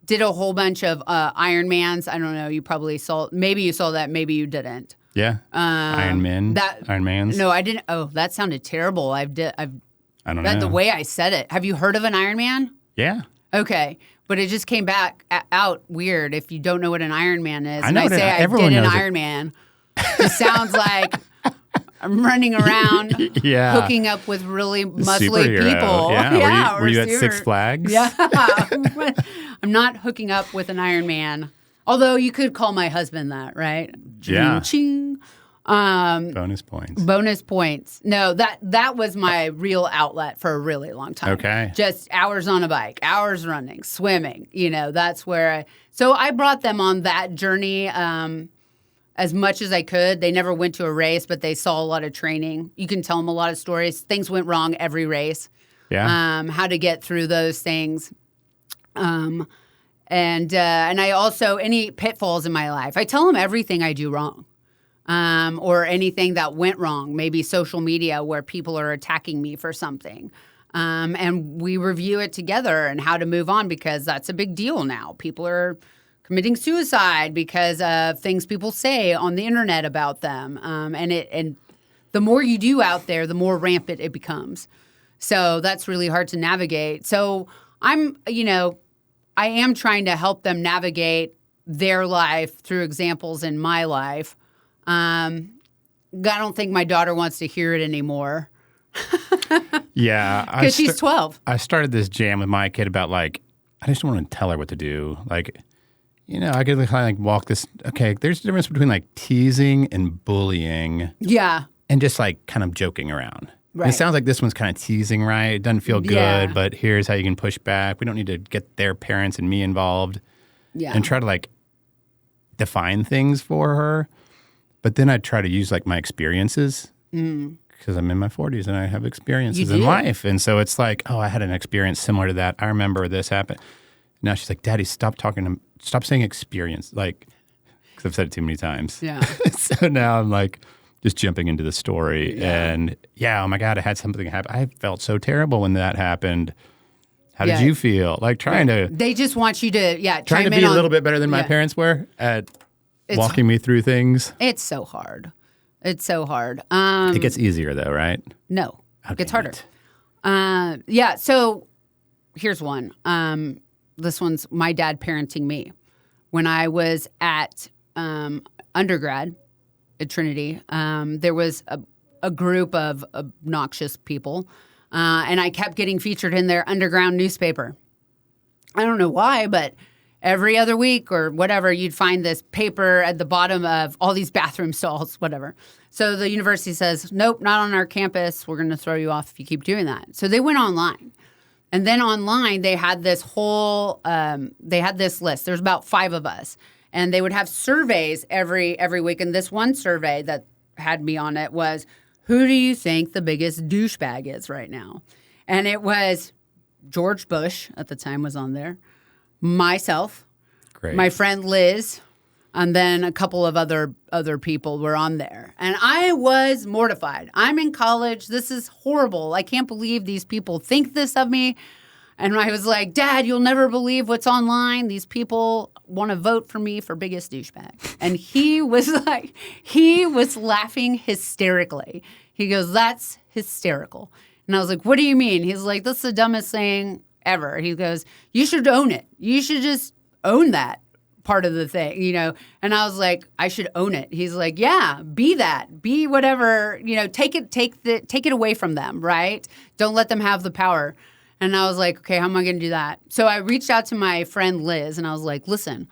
did a whole bunch of Ironmans. I don't know. You probably saw. Maybe you saw that. Maybe you didn't. Yeah. Ironmans. No, I didn't. Oh, that sounded terrible. I don't know. The way I said it. Have you heard of an Ironman? Yeah. Okay. But it just came back out weird if you don't know what an Ironman is. I know I did an Ironman. It sounds like I'm running around hooking up with really muscly people. Yeah. Were you at Six Flags? Yeah. I'm not hooking up with an Ironman. Although you could call my husband that, right? Yeah. Ching. Bonus points. Bonus points. No, that was my real outlet for a really long time. Okay. Just hours on a bike, hours running, swimming. That's where So I brought them on that journey as much as I could. They never went to a race, but they saw a lot of training. You can tell them a lot of stories. Things went wrong every race. Yeah. How to get through those things. And I also, any pitfalls in my life, I tell them everything I do wrong. Or anything that went wrong, maybe social media where people are attacking me for something. And we review it together and how to move on because that's a big deal now. People are committing suicide because of things people say on the internet about them. And the more you do out there, the more rampant it becomes. So that's really hard to navigate. So I am trying to help them navigate their life through examples in my life. I don't think my daughter wants to hear it anymore. Yeah. Because she's 12. I started this jam with my kid about I just don't want to tell her what to do. I could kind of walk this. Okay, there's a difference between teasing and bullying. Yeah. And just kind of joking around. Right. It sounds like this one's kind of teasing, right? It doesn't feel good, but here's how you can push back. We don't need to get their parents and me involved. Yeah. And try to define things for her. But then I try to use my experiences because I'm in my 40s and I have experiences in life. And so it's I had an experience similar to that. I remember this happened. Now she's like, Daddy, stop saying experience. Because I've said it too many times. Yeah. So now I'm just jumping into the story. Yeah. And oh my God, I had something happen. I felt so terrible when that happened. How did you feel? Trying to. They just want you to, trying to be a little bit better than my parents were at walking me through things. It's so hard. It's so hard. It gets easier though, right? No, it gets harder. So here's one. This one's my dad parenting me. When I was at undergrad at Trinity, there was a group of obnoxious people, and I kept getting featured in their underground newspaper. I don't know why, but every other week or whatever, you'd find this paper at the bottom of all these bathroom stalls, whatever. So the university says, nope, not on our campus. We're going to throw you off if you keep doing that. So they went online. And then online, they had this list. There's about 5 of us. And they would have surveys every week. And this one survey that had me on it was, who do you think the biggest douchebag is right now? And it was George Bush at the time was on there. Myself, Great. My friend Liz, and then a couple of other people were on there. And I was mortified. I'm in college. This is horrible. I can't believe these people think this of me. And I was like, Dad, you'll never believe what's online. These people want to vote for me for biggest douchebag. And he was laughing hysterically. He goes, that's hysterical. And I was like, what do you mean? He's like, that's the dumbest thing ever. He goes, you should own it. You should just own that part of the thing, And I was like, I should own it. He's like, yeah, be that. Be whatever, take it away from them, right? Don't let them have the power. And I was like, okay, how am I going to do that? So I reached out to my friend Liz, and I was like, listen,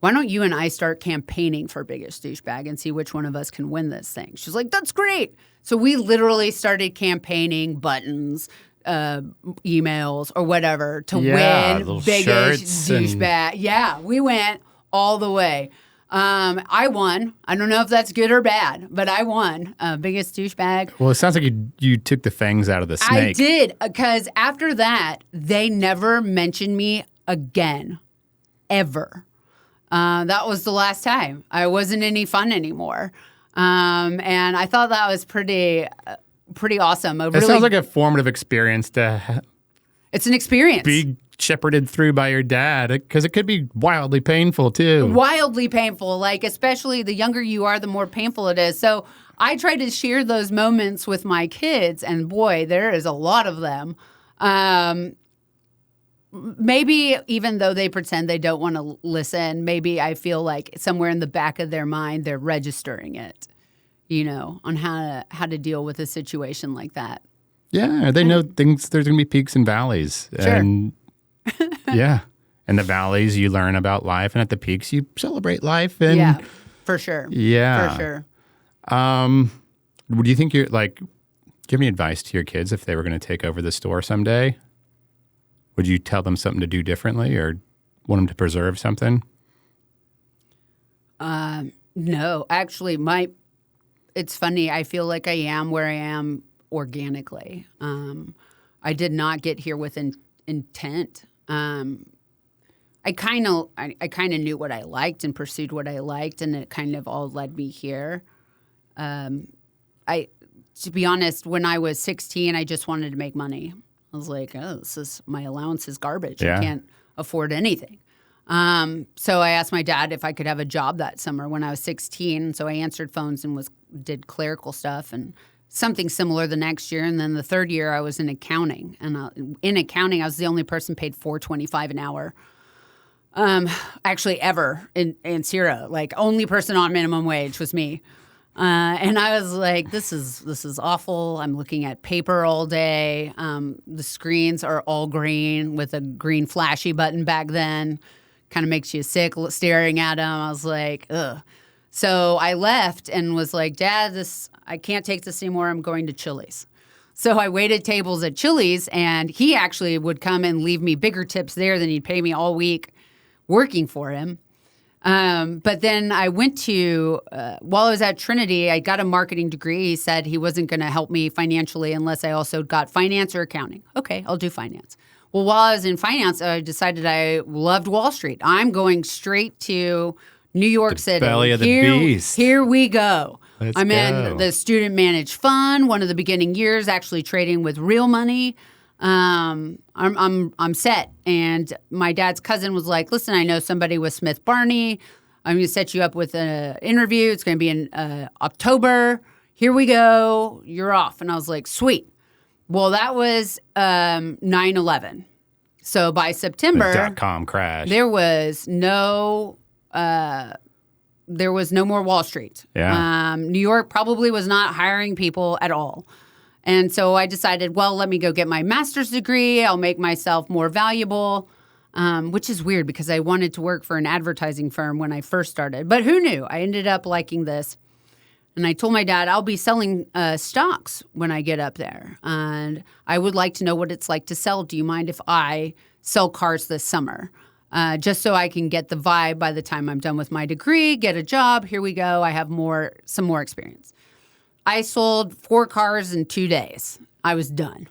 why don't you and I start campaigning for biggest douchebag and see which one of us can win this thing? She's like, that's great. So we literally started campaigning buttons, emails, or whatever to win biggest douchebag. Yeah, we went all the way. I won. I don't know if that's good or bad, but I won. Biggest douchebag. Well, it sounds like you took the fangs out of the snake. I did, because after that, they never mentioned me again, ever. That was the last time. I wasn't any fun anymore. And I thought that was pretty awesome. It sounds like a formative experience to it's an experience. Be shepherded through by your dad, because it could be wildly painful too. Wildly painful, especially the younger you are, the more painful it is. So I try to share those moments with my kids, and boy, there is a lot of them. Maybe even though they pretend they don't want to listen, maybe I feel like somewhere in the back of their mind they're registering it, on how to deal with a situation like that. Yeah, they know things. There's going to be peaks and valleys, sure. And yeah, and the valleys you learn about life, and at the peaks you celebrate life. And yeah, for sure. Yeah, for sure. Do you think do you have any advice to your kids if they were going to take over the store someday? Would you tell them something to do differently, or want them to preserve something? No, actually, it's funny. I feel like I am where I am organically. I did not get here with intent. I kind of knew what I liked and pursued what I liked, and it kind of all led me here. To be honest, when I was 16, I just wanted to make money. I was like, oh, my allowance is garbage. Yeah. I can't afford anything. So I asked my dad if I could have a job that summer when I was 16. So I answered phones and did clerical stuff and something similar the next year. And then the third year I was in accounting. And in accounting, I was the only person paid $4.25 an hour. Actually ever in Ancira. Only person on minimum wage was me. And I was like, this is awful. I'm looking at paper all day. The screens are all green with a green flashy button back then. Kind of makes you sick staring at them. I was like, ugh. So I left and was like, Dad, I can't take this anymore. I'm going to Chili's. So I waited tables at Chili's, and he actually would come and leave me bigger tips there than he'd pay me all week working for him. But then I went to, while I was at Trinity, I got a marketing degree. He said he wasn't going to help me financially unless I also got finance or accounting. Okay, I'll do finance. Well, while I was in finance, I decided I loved Wall Street. I'm going straight to New York City. Belly of the beast. Here we go. I'm in the student managed fund, one of the beginning years, actually trading with real money. I'm set. And my dad's cousin was like, listen, I know somebody with Smith Barney. I'm going to set you up with an interview. It's going to be in October. Here we go. You're off. And I was like, sweet. Well, that was 9/11. So by September, the .com crash. There was no more Wall Street. Yeah. New York probably was not hiring people at all. And so I decided, well, let me go get my master's degree. I'll make myself more valuable, which is weird because I wanted to work for an advertising firm when I first started. But who knew? I ended up liking this. And I told my dad, I'll be selling stocks when I get up there. And I would like to know what it's like to sell. Do you mind if I sell cars this summer? Just so I can get the vibe by the time I'm done with my degree, get a job. Here we go. I have some more experience. I sold 4 cars in 2 days. I was done.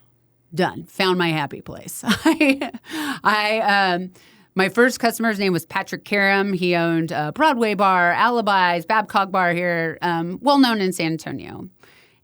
Found my happy place. My first customer's name was Patrick Karam. He owned Broadway Bar, Alibis, Babcock Bar here, well known in San Antonio.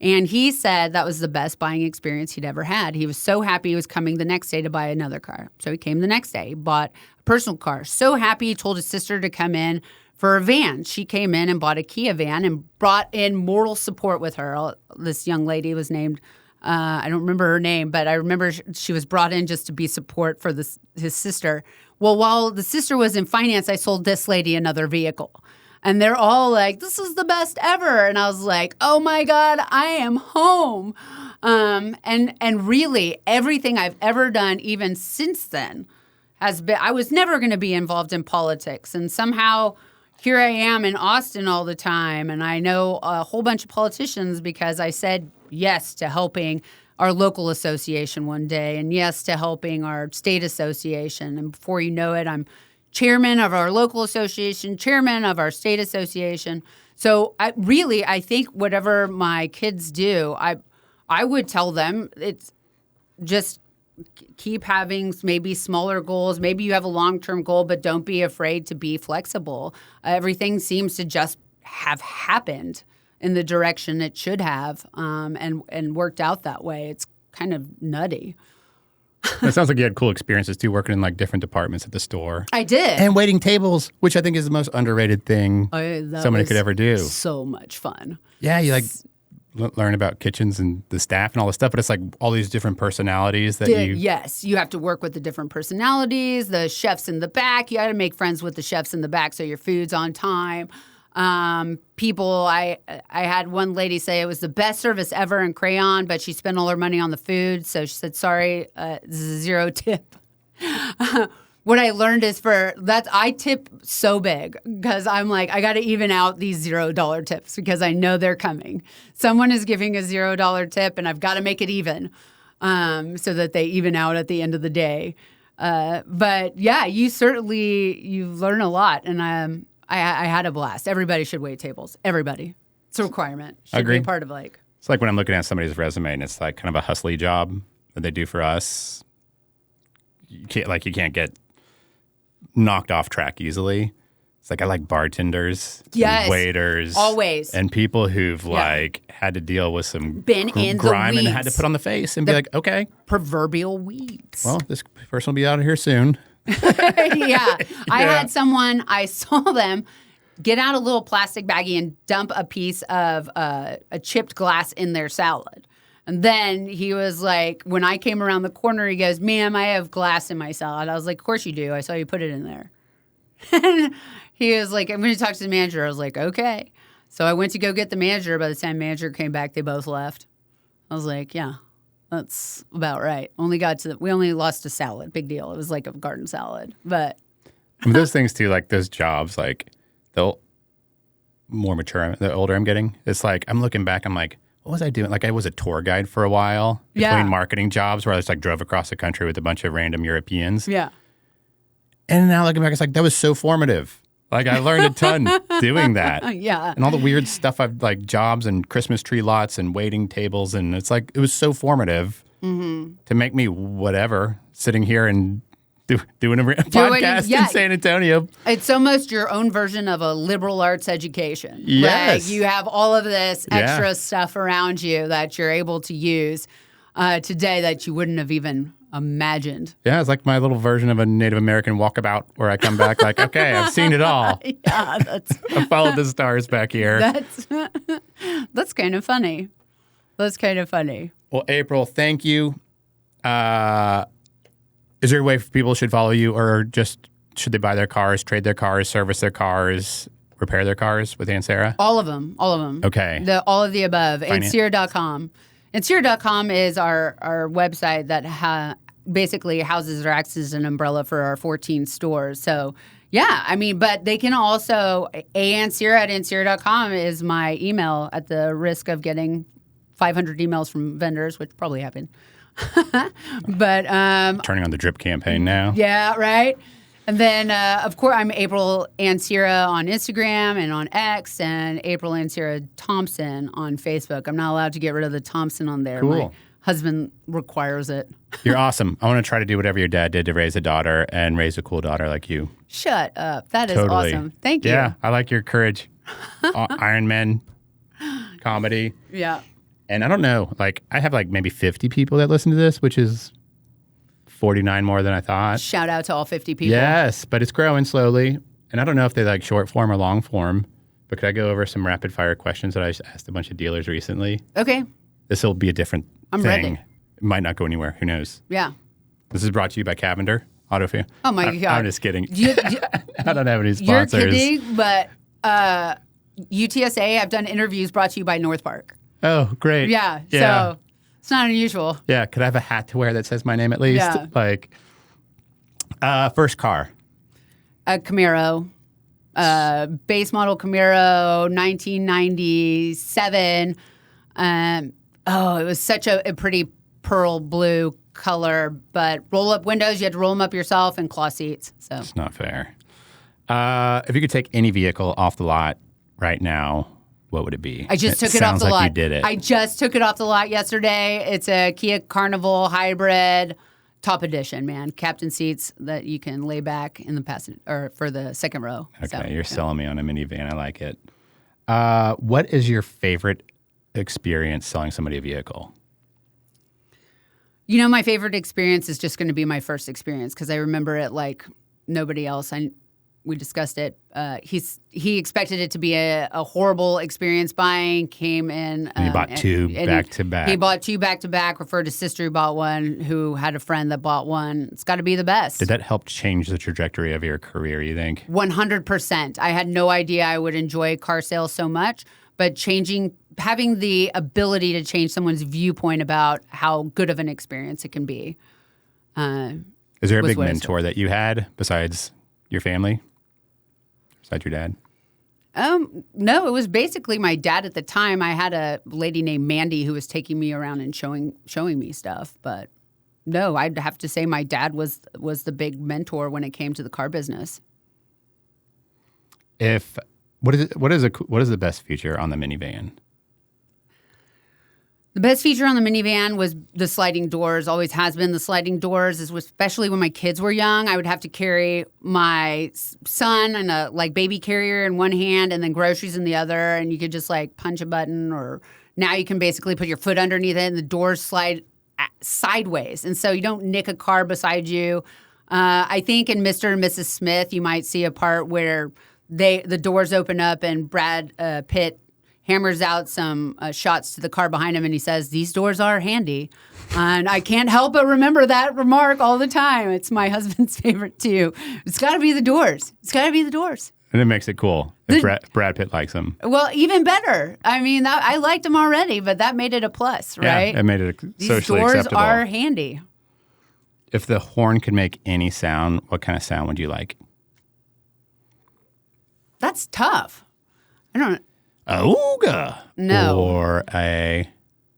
And he said that was the best buying experience he'd ever had. He was so happy he was coming the next day to buy another car. So he came the next day, bought a personal car. So happy, he told his sister to come in for a van. She came in and bought a Kia van and brought in moral support with her. This young lady was named, I don't remember her name, but I remember she was brought in just to be support for his sister. Well, while the sister was in finance, I sold this lady another vehicle. And they're all like, this is the best ever. And I was like, oh my God, I am home. And really, everything I've ever done, even since then, has been, I was never going to be involved in politics. And somehow here I am in Austin all the time. And I know a whole bunch of politicians because I said yes to helping our local association one day and yes to helping our state association. And before you know it, I'm chairman of our local association, chairman of our state association. So I think whatever my kids do, I would tell them it's just keep having maybe smaller goals. Maybe you have a long-term goal, but don't be afraid to be flexible. Everything seems to just have happened in the direction it should have, and worked out that way. It's kind of nutty. It sounds like you had cool experiences too, working in like different departments at the store. I did. And waiting tables, which I think is the most underrated thing somebody could ever do. So much fun. Yeah, you like learn about kitchens and the staff and all this stuff, but it's like all these different personalities that you... Yes, you have to work with the different personalities, the chefs in the back. You got to make friends with the chefs in the back so your food's on time. People, I had one lady say it was the best service ever in Crayon, but she spent all her money on the food. So she said, sorry, this is a zero tip. What I learned is I tip so big because I'm like, I got to even out these $0 tips because I know they're coming. Someone is giving a $0 tip and I've got to make it even, so that they even out at the end of the day. But yeah, you learn a lot. And I had a blast. Everybody should wait tables. Everybody. It's a requirement. Should Agree. be a part of like. It's like when I'm looking at somebody's resume and it's like kind of a hustly job that they do for us. You can't get knocked off track easily. It's like I like bartenders, yes, and waiters, always, and people who've like had to deal with some in grime the weeds. and had to put on the face and be like, okay, proverbial weeds. Well, this person will be out of here soon. Yeah. I had someone, I saw them get out a little plastic baggie and dump a piece of a chipped glass in their salad. And then he was like, when I came around the corner, he goes, ma'am, I have glass in my salad. I was like, of course you do. I saw you put it in there. And he was like, I'm going to talk to the manager. I was like, okay. So I went to go get the manager. By the time the manager came back, they both left. I was like, yeah. That's about right. We only lost a salad. Big deal. It was like a garden salad. But those things too, like those jobs, like the more mature, the older I'm getting, it's like I'm looking back. I'm like, what was I doing? Like I was a tour guide for a while between marketing jobs, where I just like drove across the country with a bunch of random Europeans. Yeah. And now looking back, it's like that was so formative. Like I learned a ton doing that. Yeah. And all the weird stuff I've like jobs and Christmas tree lots and waiting tables. And it's like, it was so formative to make me whatever, sitting here and doing a podcast in San Antonio. It's almost your own version of a liberal arts education. Yes. Like you have all of this extra stuff around you that you're able to use today that you wouldn't have even imagined. Yeah, it's like my little version of a Native American walkabout where I come back like, okay, I've seen it all. Yeah, I followed the stars back here. That's kind of funny. That's kind of funny. Well, April, thank you. Is there a way people should follow you, or just should they buy their cars, trade their cars, service their cars, repair their cars with Ancira? All of them. Okay. All of the above. Ancira.com. Ancira.com is our website that basically houses or acts as an umbrella for our 14 stores. So, yeah, I mean, but they can also, Ancira@Ancira.com is my email, at the risk of getting 500 emails from vendors, which probably happened. But turning on the drip campaign now. Yeah, right. And then, of course, I'm April Ancira on Instagram and on X, and April Ancira Thompson on Facebook. I'm not allowed to get rid of the Thompson on there. Cool. My husband requires it. You're awesome. I want to try to do whatever your dad did to raise a daughter and raise a cool daughter like you. Shut up. That is Totally. awesome. Thank you. Yeah, I like your courage. Iron Men, comedy. Yeah. And I don't know, like I have like maybe 50 people that listen to this, which is 49 more than I thought. Shout out to all 50 people. Yes, but it's growing slowly. And I don't know if they like short form or long form, but could I go over some rapid fire questions that I just asked a bunch of dealers recently? Okay. This will be a different I'm thing. ready. It might not go anywhere. Who knows? Yeah. This is brought to you by Cavender Auto Field. Oh my God. I'm just kidding. I don't have any You're sponsors. kidding, but UTSA, I've done interviews brought to you by North Park. Oh, great. Yeah. So it's not unusual. Yeah. Could I have a hat to wear that says my name at least? Yeah. Like, first car. A Camaro, base model Camaro, 1997. It was such a pretty pearl blue color, but roll up windows. You had to roll them up yourself, and cloth seats. So It's not fair. If you could take any vehicle off the lot right now, what would it be? I just took it off sounds the like lot. You did it. I just took it off the lot yesterday. It's a Kia Carnival hybrid, top edition, man. Captain seats that you can lay back in the passenger or for the second row. Okay, you're selling me on a minivan. I like it. What is your favorite experience selling somebody a vehicle? You know, my favorite experience is just going to be my first experience because I remember it like nobody else. We discussed it. He expected it to be a horrible experience buying. Came in. And you bought two back to back. He bought two back to back. Referred to sister who bought one, who had a friend that bought one. It's got to be the best. Did that help change the trajectory of your career? You think? 100%. I had no idea I would enjoy car sales so much, but having the ability to change someone's viewpoint about how good of an experience it can be. Is there a big mentor that you had besides your family? Besides your dad? No, it was basically my dad at the time. I had a lady named Mandy who was taking me around and showing me stuff. But no, I'd have to say my dad was the big mentor when it came to the car business. What is the best feature on the minivan? The best feature on the minivan was the sliding doors, always has been the sliding doors, especially when my kids were young. I would have to carry my son in a baby carrier in one hand and then groceries in the other, and you could just punch a button, or now you can basically put your foot underneath it and the doors slide sideways. And so you don't nick a car beside you. I think in Mr. and Mrs. Smith, you might see a part where the doors open up and Brad Pitt hammers out some shots to the car behind him, and he says, "These doors are handy." And I can't help but remember that remark all the time. It's my husband's favorite, too. It's got to be the doors. It's got to be the doors. And it makes it cool if Brad Pitt likes them. Well, even better. I mean, I liked him already, but that made it a plus, right? Yeah, it made it socially These doors acceptable. are handy. If the horn could make any sound, what kind of sound would you like? That's tough. I don't Ooga. No. Or a,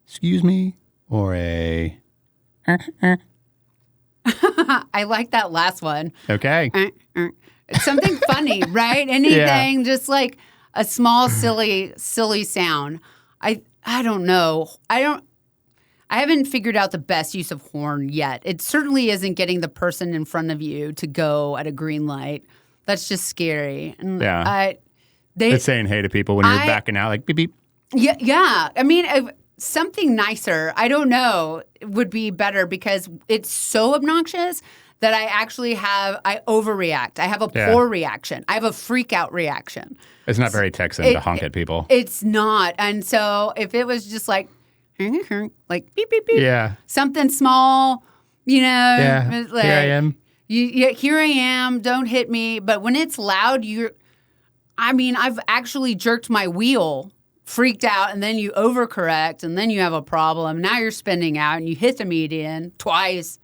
excuse me, or a. I like that last one. Okay. It's something funny, right? Anything, just like a small, silly sound. I don't know. I haven't figured out the best use of horn yet. It certainly isn't getting the person in front of you to go at a green light. That's just scary. And Yeah. It's saying hey to people when you're backing out, like beep, beep. Yeah. I mean, something nicer, I don't know, would be better because it's so obnoxious that I overreact. I have a poor reaction. I have a freak out reaction. It's not very Texan to honk at people. It's not. And so if it was just like beep, beep, beep. Yeah. Something small, Here I am. Here I am. Don't hit me. But when it's loud, I've actually jerked my wheel, freaked out, and then you overcorrect, and then you have a problem. Now you're spinning out, and you hit the median twice.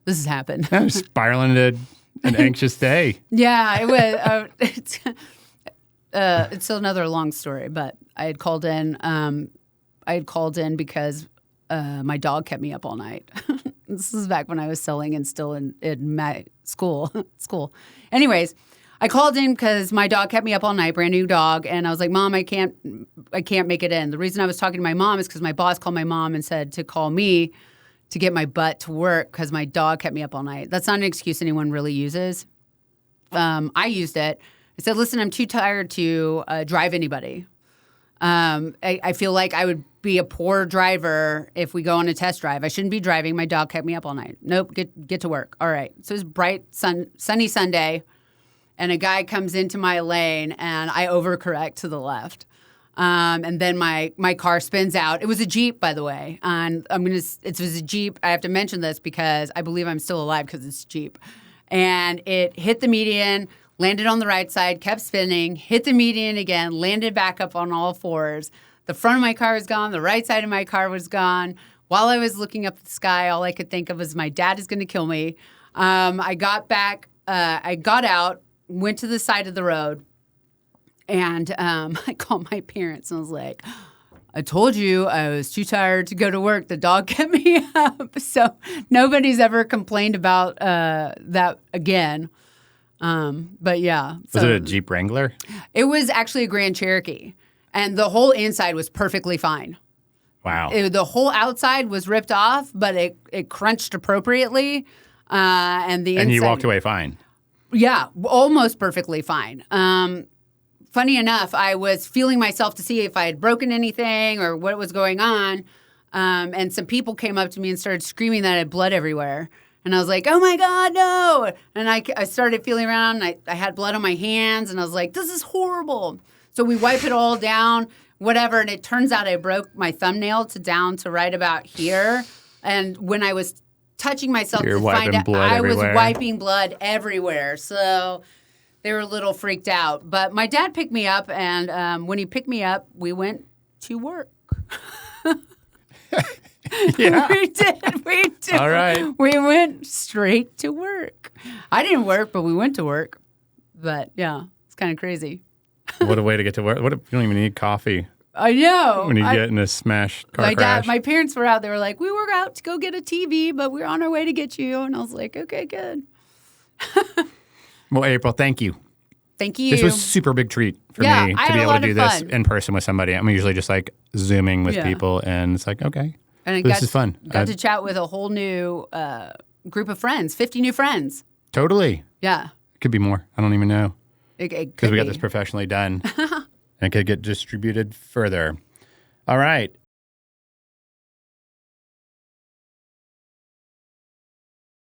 This has happened. I'm spiraling into an anxious day. Yeah, it was. It's another long story, but I had called in. Because my dog kept me up all night. This is back when I was selling and still in my school. Anyways, I called in because my dog kept me up all night, brand new dog, and I was like, "Mom, I can't make it in." The reason I was talking to my mom is because my boss called my mom and said to call me to get my butt to work because my dog kept me up all night. That's not an excuse anyone really uses. I used it. I said, "Listen, I'm too tired to drive anybody." I feel like I would be a poor driver if we go on a test drive. I shouldn't be driving. My dog kept me up all night. Nope, get to work. All right. So it's bright, sunny Sunday, and a guy comes into my lane, and I overcorrect to the left. And then my car spins out. It was a Jeep, by the way. And it was a Jeep. I have to mention this because I believe I'm still alive because it's Jeep. And it hit the median, landed on the right side, kept spinning, hit the median again, landed back up on all fours. The front of my car was gone. The right side of my car was gone. While I was looking up at the sky, all I could think of was my dad is going to kill me. I got back. I got out, went to the side of the road, and I called my parents and I was like, I told you I was too tired to go to work. The dog kept me up. So nobody's ever complained about that again. But yeah. Was it a Jeep Wrangler? It was actually a Grand Cherokee. And the whole inside was perfectly fine. Wow. The whole outside was ripped off, but it crunched appropriately. And the inside, you walked away fine. Yeah, almost perfectly fine. Funny enough, I was feeling myself to see if I had broken anything or what was going on. And some people came up to me and started screaming that I had blood everywhere. And I was like, oh, my God, no. And I started feeling around. And I had blood on my hands. And I was like, this is horrible. So we wipe it all down, whatever. And it turns out I broke my thumbnail down to right about here. And when I was touching myself to find out, I was wiping blood everywhere. So they were a little freaked out. But my dad picked me up. And when he picked me up, we went to work. Yeah. We did. All right. We went straight to work. I didn't work, but we went to work. But yeah, it's kind of crazy. What a way to get to work. You don't even need coffee. I know. When you get in a smashed car crash. My parents were out. They were like, we were out to go get a TV, but we're on our way to get you. And I was like, okay, good. Well, April, thank you. Thank you. This was a super big treat for me to be able to do this in person with somebody. I'm usually just like Zooming with people, and it's like, okay, and this is fun. Got to chat with a whole new group of friends, 50 new friends. Totally. Yeah. It could be more. I don't even know. Because we got this professionally done. And it could get distributed further. All right.